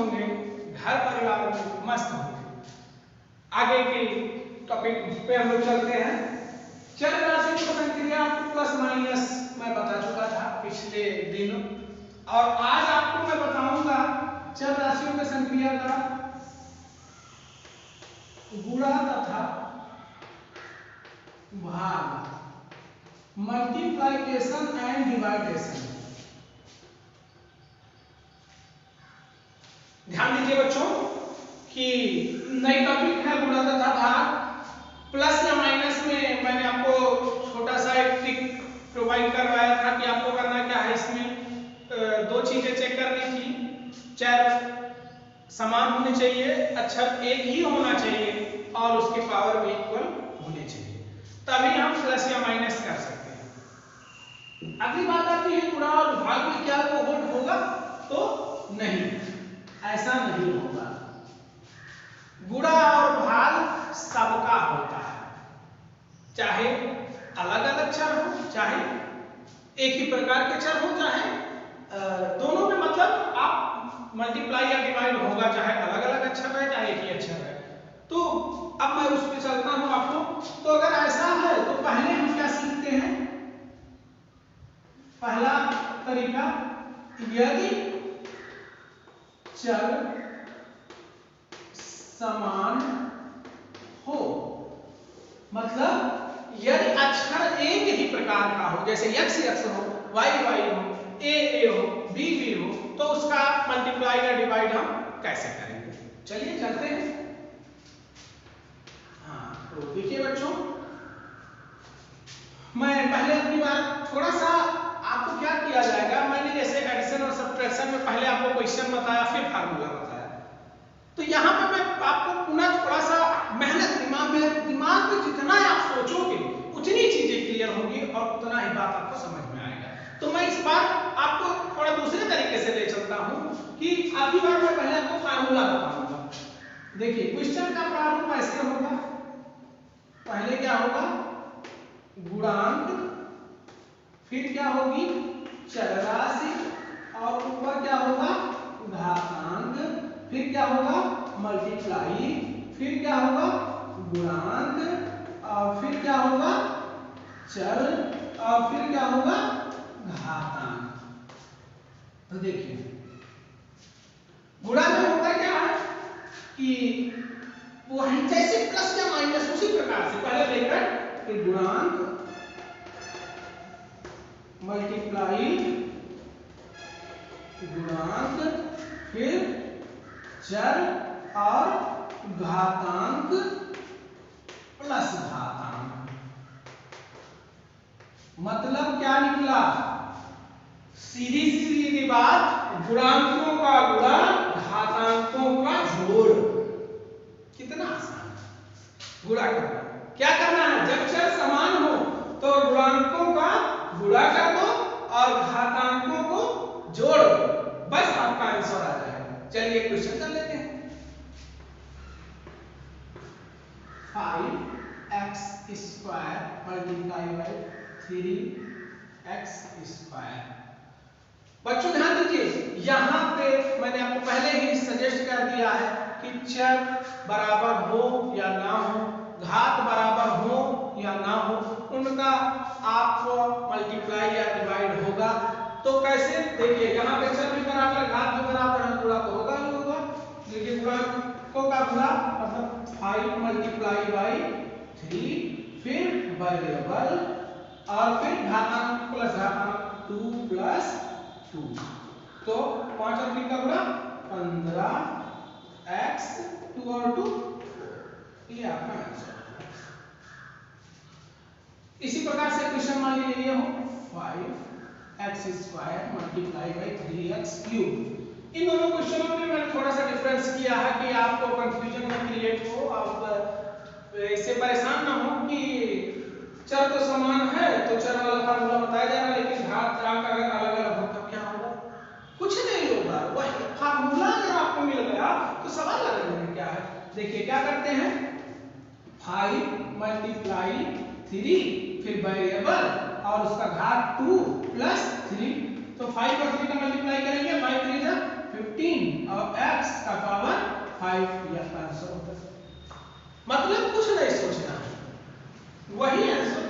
होंगे, घर परिवार में मस्त होंगे। आगे के टॉपिक पे हम लोग चलते हैं। चर राशियों की संक्रिया प्लस माइनस मैं बता चुका था पिछले दिन, और आज आपको मैं बताऊंगा चर राशियों की संक्रिया का गुणा तथा भाग, मल्टीप्लिकेशन एंड डिवाइडेशन। ध्यान दीजिए बच्चों कि नई टॉपिक है गुणा तथा भाग। प्लस या माइनस में मैंने आपको छोटा सा एक ट्रिक प्रोवाइड करवाया था कि आपको करना क्या है, इसमें दो चीजें चेक करनी थी। चर समान होने चाहिए, अक्षर एक ही होना चाहिए और उसके पावर भी इक्वल होने चाहिए, तभी हम प्लस या माइनस कर सकते हैं। अगली बात आती है गुणा और भाग में क्या कोहोट होगा, तो नहीं, ऐसा नहीं होगा। गुणा और भाग सबका होता है, चाहे अलग अलग चर हो, चाहे एक ही प्रकार के चर हो, चाहे दोनों में मतलब आप मल्टीप्लाई या डिवाइड होगा, चाहे अलग अलग अक्षर है चाहे एक ही अक्षर है। तो अब मैं उस पर चलता हूं आपको। तो अगर ऐसा है तो पहले हम क्या सीखते हैं, पहला तरीका, यदि चर समान हो, मतलब यदि अक्षर एक ही प्रकार का हो, जैसे x x हो, y y हो, a a हो, b b हो, तो उसका मल्टीप्लाई या डिवाइड हम कैसे करेंगे। चलिए चलते हैं। हाँ तो देखिए बच्चों, मैं पहले अपनी बात थोड़ा सा आपको क्या किया जाएगा, मैंने जैसे एडिशन और सब्ट्रैक्शन में पहले आपको क्वेश्चन बताया फिर फार्मूला बताया, तो यहाँ पे मैं आपको पुनः थोड़ा सा मेहनत, दिमाग में जितना आप सोचोगे उतनी चीजें क्लियर होंगी और उतना ही बात आपको समझ में आएगा। तो मैं इस बार आपको थोड़ा दूसरे तरीके से ले चलता हूँ कि अभी बार मैं पहले आपको फार्मूला बताऊंगा। देखिए क्वेश्चन का प्रारूप ऐसे होगा, पहले क्या होगा गुणांक, फिर क्या होगी चर राशि, और ऊपर क्या होगा घातांक, फिर क्या होगा मल्टीप्लाई, फिर क्या होगा गुणांक, और फिर क्या होगा चर, और फिर क्या होगा घातांक। तो देखिए गुणा में होता क्या है कि वो है जैसे प्लस या माइनस उसी प्रकार से पहले लेकर फिर गुणांक, मल्टीप्लाई, गुणांक, फिर चर और घातांक प्लस घातांक। मतलब क्या निकला, सीधी सीधी बात, गुणांकों का गुणा घातांकों का जोड़। कितना आसान गुणा करना। क्या करना है, जब चर समान हो तो गुणांकों का गुणा कर दो और घातांकों को जोड़ दो, बस आपका आंसर आ जाएगा। चलिए क्वेश्चन कर लेते हैं। 5x square multiply by 3x square. बच्चों ध्यान दीजिए, यहाँ पे मैंने आपको पहले ही सजेस्ट कर दिया है कि चर बराबर हो या ना हो, घात बराबर हो या ना हो, उनका आपको मल्टीप्लाई या डिवाइड होगा। तो कैसे, देखिए यहाँ पे चर भी बराबर, घात भी बराबर है, गुणा तो होगा ही होगा। देखिए गुणांकों का गुणा मतलब 5 मल्टीप्लाई बाई 3, फिर वेरिएबल, और फिर घातांक प्लस घातांक 2 प्लस 2, तो 5 और 3 का गुणा 15x, 2 और 2 ये आपका आंसर। इसी प्रकार से क्वेश्चन मान लीजिए ये हो 5x square multiply by 3x cube. इन दोनों क्वेश्चनों में मैंने थोड़ा सा डिफरेंस किया है कि आपको कंफ्यूजन न क्रिएट हो, आप इससे परेशान ना हो कि चर तो समान है तो चर वाला फार्मूला बताया जा रहा है, लेकिन घात अगर अलग अलग हो तब क्या होगा, कुछ नहीं होगा, वही फार्मूला अगर आपको मिल गया तो सवाल लगाने में क्या है। देखिए क्या करते हैं, 5 मल्टीप्लाई 3, फिर वेरिएबल और उसका घात 2 प्लस 3, तो 5 और 3 का मल्टीप्लाई करेंगे, 5 3 जा 15 और x का पावर 5 यह आंसर होता है। मतलब कुछ नहीं सोचना है, वही आंसर।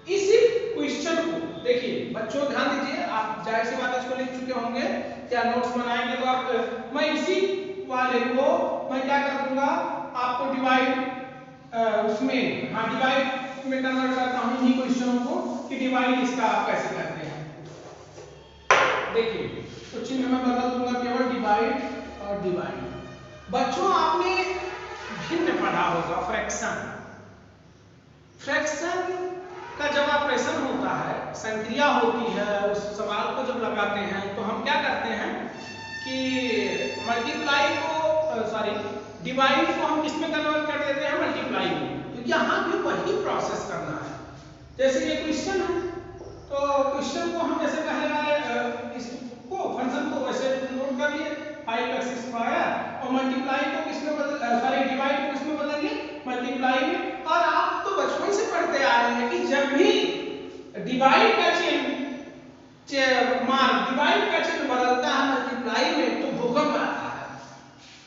इसी क्वेश्चन को देखिए बच्चों, ध्यान दीजिए, आप जाहिर सी बात इसको लिख चुके होंगे, क्या नोट्स बनाएंगे तो आप, मैं इसी वाले को मैं क्या कर दूंगा, आपको डिवाइड उसमें, हाँ डिवाइड में कन्वर्ट करता हूं इन्हीं क्वेश्चनों को कि डिवाइड इसका आप कैसे करते हैं। देखिए तो चिन्ह में बदल दूंगा केवल डिवाइड और डिवाइड। बच्चों आपने भिन्न पढ़ा होगा फ्रैक्शन। फ्रैक्शन का जब ऑपरेशन होता है, संक्रिया होती है, उस सवाल को जब लगाते हैं तो हम क्या करते हैं कि मल्टीप्लाई को सॉरी डिवाइड को हम किसमें कन्वर्ट कर देते हैं, मल्टीप्लाई में। तो यहाँ भी वही प्रोसेस करना है। जैसे ये क्वेश्चन है तो क्वेश्चन को हम जैसे पहले वाले इसको फंक्शन को वैसे नोट कर लिए 5x² और मल्टीप्लाई को किसमें बदल, सॉरी डिवाइड को किसमें बदलेंगे, मल्टीप्लाई में। और आप तो बचपन से पढ़ते आ रहे हैं कि जब भी डिवाइड का चिन्ह डिवाइड का चिन्ह बदलता है मल्टीप्लाई में तो भूकंप आता है।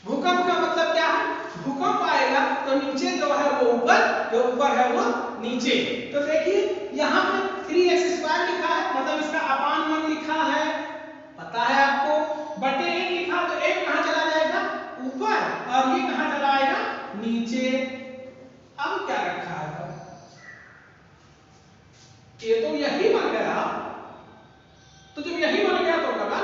भूकंप का मतलब क्या है, भूकंप आएगा तो नीचे जो है वो ऊपर, जो ऊपर है वो नीचे। तो देखिए यहाँ पे 3x² लिखा है, मतलब इसका अपान 1 लिखा है, पता है आपको, बटे 1 लिखा तो 1 कहां चला जाएगा, ऊपर, और ये कहां चला आएगा, नीचे। अब क्या रखा है, ये तो यही बन गया। तो जब यही बन गया तो क्या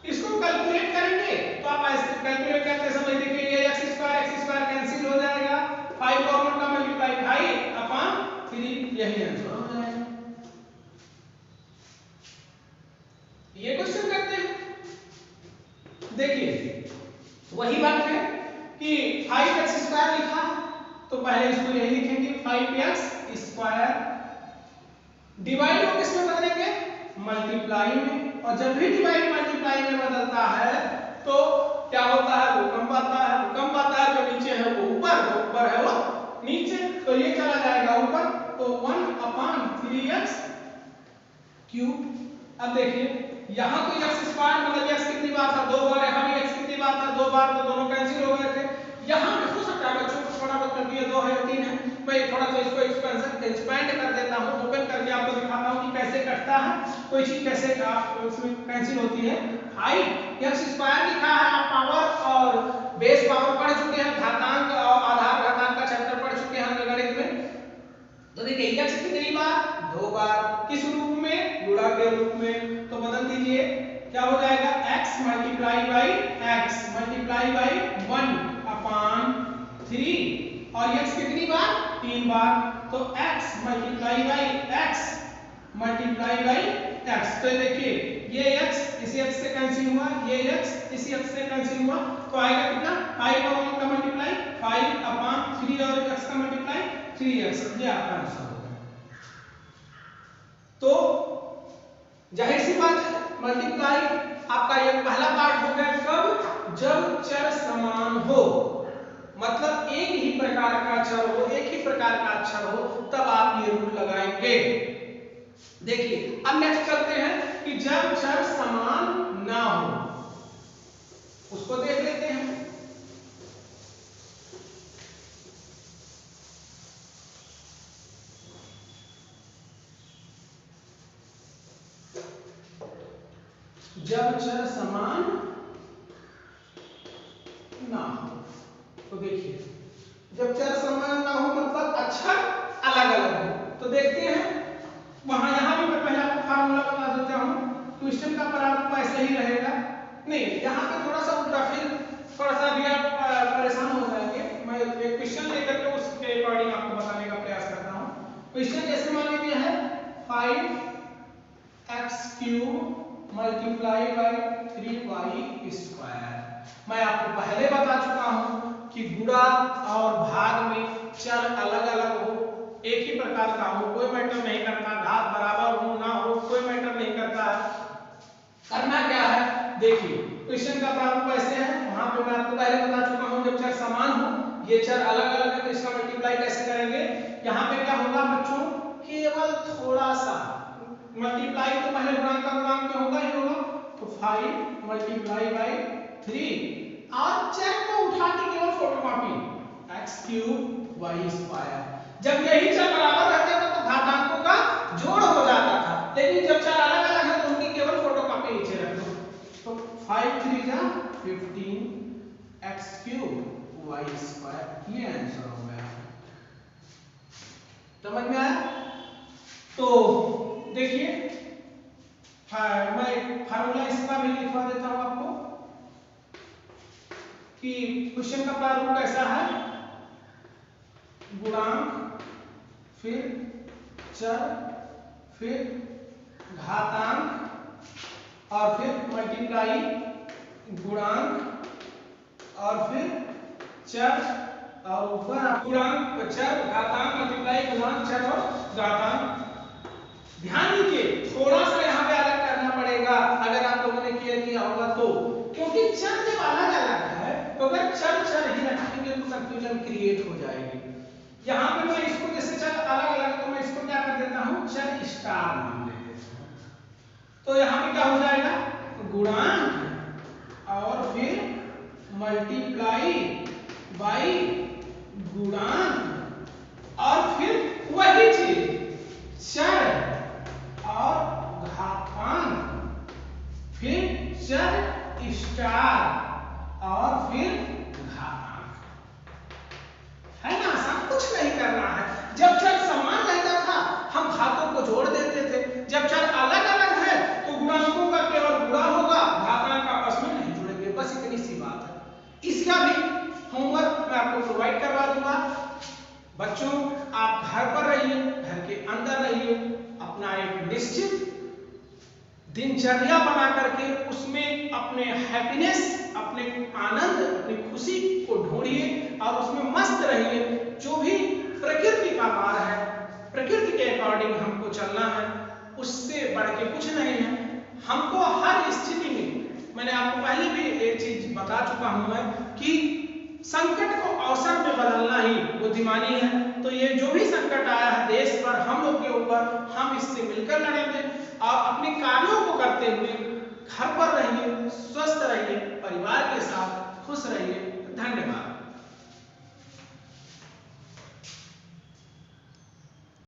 इसको कैलकुलेट करेंगे, तो आप ऐसे कैलकुलेट करते समय देखिए ये x² कैंसिल हो जाएगा, 5 और 1 का मल्टीप्लाई 5/3, यही आंसर हो जाएगा। ये क्वेश्चन करते हैं। देखिए वही बात है कि 5x² लिखा तो पहले इसको यही लिखेंगे 5x²। डिवाइड को किसमें बदलेंगे, मल्टीप्लाई में। और जब भी डिवाइड मल्टीप्लाई में बदलता है तो क्या होता है, भूकंप आता है। भूकंप आता है जो नीचे है वो ऊपर, जो ऊपर है वो नीचे, तो ये चला जाएगा ऊपर, तो 1/3x³। अब देखिए यहाँ तो x² मतलब x कितनी बार था, 2 बार, यहाँ भी x कितनी बार था, 2 बार, तो दोनों कैंसिल हो गए थे। यहाँ पे हो सकता है बच्चों को थोड़ा बहुत करके 2 है 3 है, मैं थोड़ा सा इसको एक्सपेंड कर देता हूँ, ओपन करके आपको दिखाता हूँ कि कैसे कटता है, कोई चीज कैसे उसमें कैंसिल होती है। 5x² लिखा है, आप पावर और बेस पावर पढ़ चुके हैं, घातांक और आधार घातांक का चैप्टर पढ़ चुके हैं गणित में। तो देखिए x कितनी बार, 2 बार, किस रूप में, गुणा के रूप में। तो बदल दीजिए, क्या हो जाएगा, x मल्टीप्लाई बाई 1/3, और x कितनी बार, 3 बार, तो x मल्टीप्लाई बाई x। तो देखिए ये x इसी x से कैंसिल हुआ, ये x इसी x से कैंसिल हुआ, तो आएगा कितना, 5 और 1 का मल्टीप्लाई 5/3 और x का मल्टीप्लाई 3x। ये आपका आंसर होगा। तो जाहिर सी बात है मल्टीप्लाई आपका ये पहला पार्ट हो गया। कब, जब चर समान हो, मतलब एक ही प्रकार का चर हो, एक ही प्रकार का अक्षर हो, तब आप ये रूल लगाएंगे। देखिए अब नेक्स्ट करते हैं कि जब चर समान ना हो, उसको देख लेते हैं। जब चर समान ना हो, तो देखिए जब चर समान ना हो मतलब अक्षर अलग अलग हो, तो देखते हैं। वहां यहां भी मैं पहले आपको फार्मूला बता देता हूं, क्वेश्चन का प्रारूप ऐसे ही रहेगा। नहीं, यहाँ पे थोड़ा सा उल्टा, फिर थोड़ा सा भी आप परेशान हो जाएंगे। मैं एक क्वेश्चन लेकर के उसके अकॉर्डिंग आपको बताने का प्रयास करता हूँ। क्वेश्चन जैसे मान लीजिए है 5x³ मल्टीप्लाई बाई 3y²। मैं आपको पहले बता चुका हूं कि गुणा और भाग में चर अलग अलग हो, एक ही प्रकार का हो, कोई मैटर नहीं करता, घात बराबर हो ना हो, कोई मैटर नहीं करता। करना क्या है, देखिए क्वेश्चन का प्रारूप ऐसे है, वहां पे मैं आपको पहले बता चुका हूं जब चर समान हो, ये चर अलग अलग है तो इसका मल्टीप्लाई कैसे करेंगे। यहाँ पे क्या होगा बच्चों, केवल थोड़ा सा मल्टीप्लाई तो पहले गुणांक का गुणांक में होगा ही होगा, तो 5 मल्टीप्लाई बाई 3 और चर को उठा के केवल photocopy x cube y square. जब यही चर बराबर रहते थे तो घातांकों का जोड़ हो जाता था, लेकिन जब चर अलग अलग है तो उनकी केवल फोटोकॉपी नीचे रख दो। तो 5 3 जा 15 x क्यूब y स्क्वायर, ये आंसर हो गया। समझ में आया? तो देखिए मैं फार्मूला इसका भी लिखवा देता हूं आपको कि क्वेश्चन का प्रारूप कैसा है। गुणांक, फिर चर, फिर घातांक और फिर मल्टीप्लाई गुणांक और फिर चर और ऊपर गुणांक, चर, घातांक, मल्टीप्लाई गुणांक, चर और घातांक। ध्यान दीजिए थोड़ा सा यहाँ पे अलग करना पड़ेगा अगर आप लोगों ने क्लियर किया होगा तो, क्योंकि चर जब अलग अलग है तो अगर चर ही रखेंगे तो कंफ्यूजन क्रिएट हो जाएगी। यहाँ पे मैं इसको जैसे चर अलग अलग तो मैं इसको क्या कर देता हूँ, चर स्टार नाम दे देता हूँ। तो यहाँ पे क्या हो जाएगा, गुणांक और फिर मल्टीप्लाई बाई गुणांक और फिर वही चीज चर और घातांक, फिर चर स्टार और फिर घातांक। है ना, सब कुछ नहीं करना है। जब चर समान रहता था हम घातों को जोड़ देते थे, जब चर अलग अलग है तो गुणांकों का केवल गुणा होगा, घातांक आपस में नहीं जुड़ेंगे। बस इतनी सी बात है। इसका भी होमवर्क मैं आपको प्रोवाइड करवा दूंगा। बच्चों आप घर पर रहिए, घर के अंदर रहिए, अपना एक निश्चित दिनचर्या बना करके उसमें अपने हैप्पीनेस, अपने आनंद, अपनी खुशी को ढूंढिए और उसमें मस्त रहिए। जो भी प्रकृति का मार्ग है, प्रकृति के अकॉर्डिंग हमको चलना है, उससे बढ़ के कुछ नहीं है। हमको हर स्थिति में, मैंने आपको पहले भी एक चीज बता चुका हूं मैं कि संकट को अवसर में बदलना ही बुद्धिमानी है। तो ये जो भी संकट आया है देश पर, हम लोग के ऊपर, हम इससे मिलकर लड़ेंगे और अपने कार्यों को करते हुए घर पर रहिए, स्वस्थ रहिए, परिवार के साथ खुश रहिए। धन्यवाद।